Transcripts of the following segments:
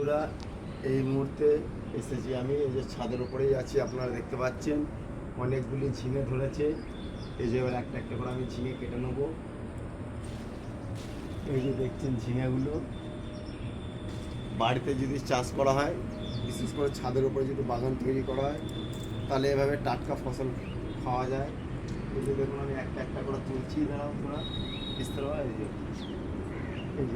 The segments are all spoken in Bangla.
বন্ধুরা, এই মুহূর্তে এসেছি আমি এই যে ছাদের উপরেই আছি, আপনারা দেখতে পাচ্ছেন অনেকগুলি ঝিঙে ধরেছে। এই যে এবার একটা একটা করে আমি ঝিঙে কেটে নেবো। এই যে দেখছেন ঝিঙেগুলো, বাড়িতে যদি চাষ করা হয়, বিশেষ করে ছাদের উপরে যদি বাগান তৈরি করা হয়, তাহলে এভাবে টাটকা ফসল খাওয়া যায়। এই যে দেখুন আমি একটা একটা করে তুলছি, দাঁড়াও তোরা বিস্তার হয়। এই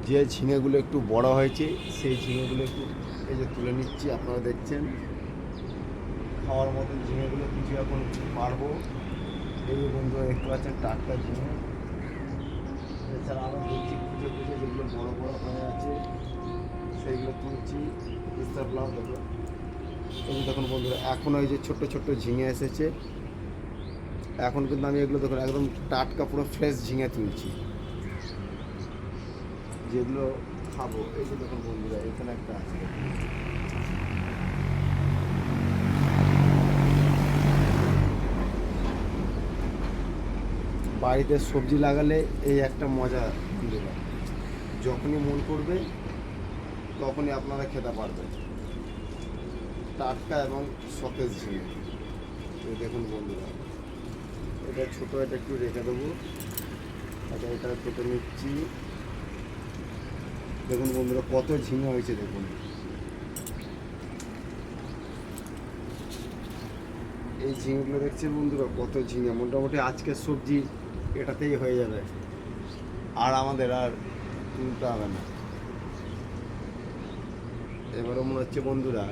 যে ঝিঙেগুলো একটু বড় হয়েছে, সেই ঝিঙেগুলো একটু এই যে তুলে নিচ্ছি। আপনারা দেখছেন খাওয়ার মতন ঝিঙেগুলো কিছু এখন পারবো। এই যে বন্ধুরা দেখতে পাচ্ছেন টাটকা ঝিঙে। এছাড়া আরও দেখছি খুঁজে খুঁজে যেগুলো বড় বড় হয়ে আছে সেইগুলো তুলছি। বিস্তার প্লাস দেখো, এই যে দেখুন বন্ধুরা এখনও এই যে ছোট্ট ছোট্ট ঝিঙে এসেছে। এখন কিন্তু আমি এগুলো দেখুন একদম টাটকা পুরো ফ্রেশ ঝিঙে তুলছি, যেগুলো খাবো। এই যে দেখুন বন্ধুরা এখানে একটা আছে, বাড়িতে সবজি লাগালে এই একটা মজা বন্ধুরা, যখনই মন করবে তখনই আপনারা খেতে পারবেন টাটকা এবং সতেজ ঝিঙে। এই দেখুন বন্ধুরা, এটা ছোটো, এটা একটু রেখে দেবো। আচ্ছা, এটা কেটে নিচ্ছি। দেখুন বন্ধুরা কত ঝিঙে হয়েছে, দেখুন এই ঝিঙেগুলো দেখছেন বন্ধুরা কত ঝিঙে। মোটামুটি আজকের সবজি এটাতেই হয়ে যাবে, আর আমাদের আর তুলতে হবে না। এবারও মনে হচ্ছে বন্ধুরা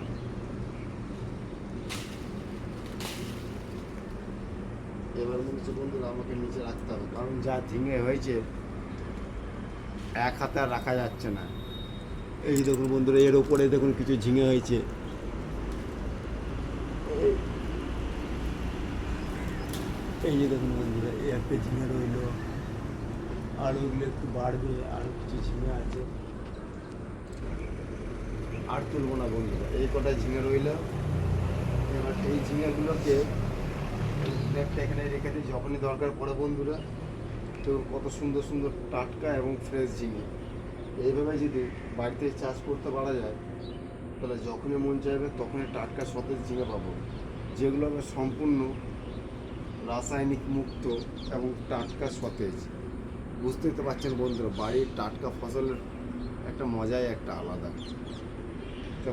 আমাকে নিচে রাখতে হবে, কারণ যা ঝিঙে হয়েছে এক হাতে আর রাখা যাচ্ছে না। এই দেখুন বন্ধুরা এর উপরে দেখুন কিছু ঝিঙে হয়েছে। এই যে দেখুন বন্ধুরা এই একটা ঝিঙে রইল, আর ওইগুলো একটু বাড়বে, আরও কিছু ঝিঙে আছে, আর তুলবো না বন্ধুরা, এই কটা ঝিঙে রইল। এবার এই ঝিঙেগুলোকে একটা এখানে রেখে দিই, যখনই দরকার পড়ে বন্ধুরা। তো কত সুন্দর সুন্দর টাটকা এবং ফ্রেশ ঝিঙে, এইভাবে যদি বাড়িতে চাষ করতে পারা যায়, তাহলে যখনই মন চাইবে তখনই টাটকা সতেজ ঝিঙে পাবো, যেগুলো হবে সম্পূর্ণ রাসায়নিক মুক্ত এবং টাটকা সতেজ। বুঝতেই তো পারছেন বন্ধুরা, বাড়ির টাটকা ফসলের একটা মজাই একটা আলাদা।